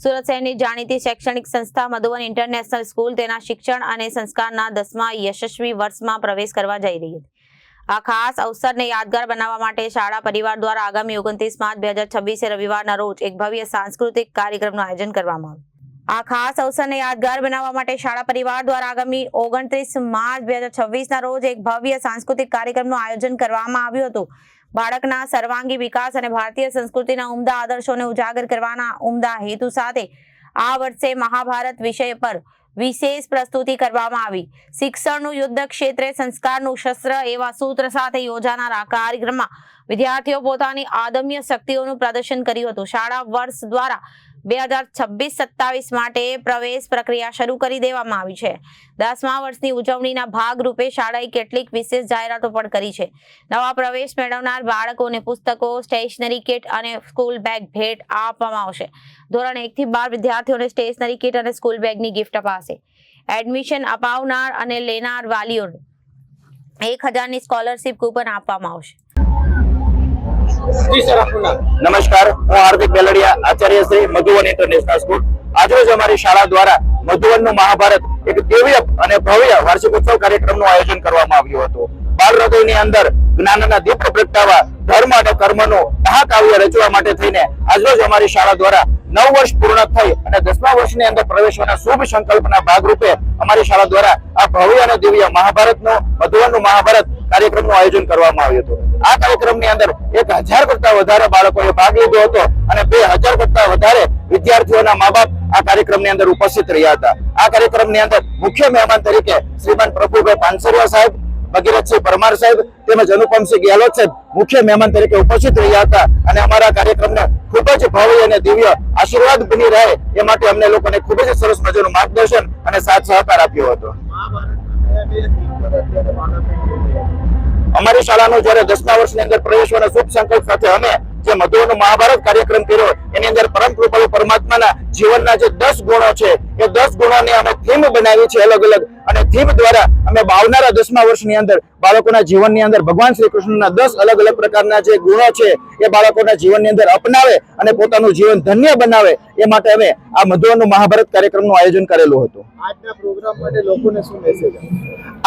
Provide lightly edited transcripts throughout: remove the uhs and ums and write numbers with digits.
સુરત શહેરની જાણીતી શૈક્ષણિક સંસ્થા મધુવન ઇન્ટરનેશનલ સ્કૂલ તેના શિક્ષણ અને સંસ્કારના 10મા યશસ્વી વર્ષમાં પ્રવેશ કરવા જઈ રહી હતી। આ ખાસ અવસરને યાદગાર બનાવવા માટે શાળા પરિવાર દ્વારા આગામી 29 માર્ચ 2026 રવિવારના રોજ એક ભવ્ય સાંસ્કૃતિક કાર્યક્રમનું આયોજન કરવામાં આવ્યું। આ ખાસ અવસરને યાદગાર બનાવવા માટે શાળા પરિવાર દ્વારા આગામી 29 માર્ચ 2026ના રોજ એક ભવ્ય સાંસ્કૃતિક કાર્યક્રમનું આયોજન કરવામાં આવ્યું હતું। બાળકના સર્વાંગી વિકાસ અને ભારતીય સંસ્કૃતિના ઉમદા આદર્શોને ઉજાગર કરવાના ઉમદા હેતુ સાથે આ વર્ષે મહાભારત વિષય પર વિશેષ પ્રસ્તુતિ કરવામાં આવી। શિક્ષણનું યુદ્ધ ક્ષેત્રે સંસ્કારનું શસ્ત્ર એવા સૂત્ર સાથે યોજાનાર આ કાર્યક્રમમાં વિદ્યાર્થીઓ પોતાની આદમ્ય શક્તિઓનું પ્રદર્શન કર્યું હતું। શાળા વર્ષ દ્વારા 2026-27 માટે પ્રવેશ પ્રક્રિયા શરૂ કરી દેવામાં આવી છે। 10મા વર્ષની ઉજવણીના ભાગરૂપે શાળાએ કેટલીક વિશેષ જાહેરાતો પણ કરી છે। નવા પ્રવેશ મેળવનાર બાળકોને પુસ્તકો, સ્ટેશનરી કિટ અને સ્કૂલ બેગ ભેટ આપવામાં આવશે। ધોરણ 1 થી 12 વિદ્યાર્થીઓને સ્ટેશનરી કિટ અને સ્કૂલ બેગની ગિફ્ટ અપાશે। એડમિશન અપાવનાર અને લેનાર વાલીઓને 1000ની સ્કોલરશિપ કૂપન આપવામાં આવશે। नमस्कार, હું હાર્દિક બેલડિયા, આચાર્ય શ્રી મધુવન ઇન્ટરનેશનલ સ્કૂલ। આજરોજ અમારી શાળા દ્વારા મધુવનનું મહાભારત એક દિવ્ય અને ભવ્ય વાર્ષિકોત્સવ કાર્યક્રમનું આયોજન કરવામાં આવ્યું હતું। બાળ હૃદયની અંદર જ્ઞાનના દીપ પ્રગટાવવા, ધર્મ અને કર્મનું મહાકાવ્ય રચવા માટે થઈને આજરોજ અમારી શાળા દ્વારા 9 વર્ષ પૂર્ણ થઈ અને 10મા વર્ષની અંદર પ્રવેશવાના શુભ સંકલ્પના ભાગરૂપે અમારી શાળા દ્વારા આ ભવ્ય અને દિવ્ય મહાભારતનું મધુવનનું મહાભારત કાર્યક્રમનું આયોજન કરવામાં આવ્યું હતું। આ કાર્યક્રમની અંદર 1000 કરતા વધારે બાળકોએ ભાગ લીધો હતો અને 2000 કરતા વધારે વિદ્યાર્થીઓના મા-બાપ આ કાર્યક્રમની અંદર ઉપસ્થિત રહ્યા હતા। આ કાર્યક્રમની અંદર મુખ્ય મહેમાન તરીકે શ્રીમાન પ્રભુભાઈ પાનસરિયા સાહેબ, ભગીરથસિંહ પરમાર સાહેબ તેમજ અનુપમસિંહ ગેહલોત સાહેબ મુખ્ય મહેમાન તરીકે ઉપસ્થિત રહ્યા હતા અને અમારા કાર્યક્રમને ખૂબ જ ભવ્ય અને દિવ્ય આશીર્વાદ બની રહે એ માટે અમને લોકોને ખૂબ જ સરસ મજાનું માર્ગદર્શન અને સાથ સહકાર આપ્યો હતો। અમારી શાળાનો જ્યારે 10મા વર્ષની અંદર પ્રવેશવાના શુભ સંકલ્પ સાથે અમે જે મધુવનનો મહાભારત કાર્યક્રમ કર્યો એની અંદર પરમ કૃપાળુ પરમાત્માના જીવનના જે 10 ગુણો છે એ 10 ગુણોને અમે થીમ બનાવી છે અલગ અલગ અને થીમ દ્વારા અમે આવનારા 10મા વર્ષની અંદર બાળકોના જીવનની અંદર ભગવાન શ્રી કૃષ્ણના 10 અલગ અલગ પ્રકારના જે ગુણો છે એ બાળકોના જીવનની અંદર અપનાવે અને પોતાનું જીવન ધન્ય બનાવે એ માટે અમે આ મધુવનનું મહાભારત કાર્યક્રમનું આયોજન કરેલું હતું। આજના પ્રોગ્રામ માટે લોકોને શું મેસેજ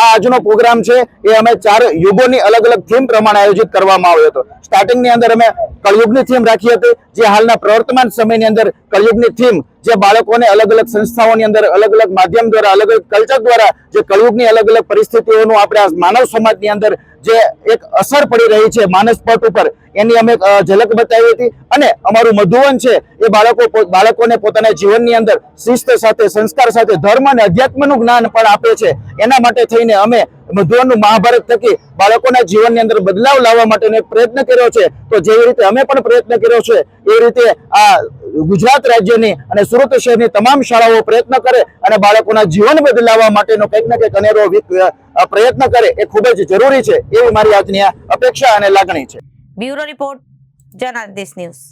આ આજનો પ્રોગ્રામ છે એ અમે 4 યુગોની અલગ અલગ થીમ પ્રમાણે આયોજિત કરવામાં આવ્યો હતો। સ્ટાર્ટિંગની અંદર અમે કળયુગની થીમ રાખી હતી, જે હાલના પ્રવર્તમાન સમયની અંદર કળયુગની થીમ જે બાળકોને અલગ અલગ સંસ્થાઓની અંદર અલગ અલગ માધ્યમ દ્વારા અલગ અલગ કલ્ચર દ્વારા જે કળયુગની અલગ અલગ પરિસ્થિતિઓનું આપણે આ માનવ સમાજની અંદર જે એક અસર પડી રહી છે માનસપટ ઉપર એની અમે ઝલક બતાવી હતી। અને અમારું મધુવન છે એ બાળકોને પોતાના જીવનની અંદર શિસ્ત સાથે, સંસ્કાર સાથે, ધર્મ અને અધ્યાત્મનું જ્ઞાન પણ આપે છે। એના માટે થઈને અમે મધુવનનું મહાભારત થકી બાળકોના જીવનની અંદર બદલાવ લાવવા માટેનો એક પ્રયત્ન કર્યો છે। તો જેવી રીતે અમે પણ પ્રયત્ન કર્યો છે એ રીતે આ ગુજરાત રાજ્યની અને સુરત શહેરની તમામ શાળાઓ પ્રયત્ન કરે અને બાળકોના જીવન બદલાવવા માટેનો કંઈક ને કંઈક અનેરો પ્રયત્ન કરે એ ખૂબ જ જરૂરી છે એવી મારી આજની અપેક્ષા અને લાગણી છે। Bureau report, Janadesh news.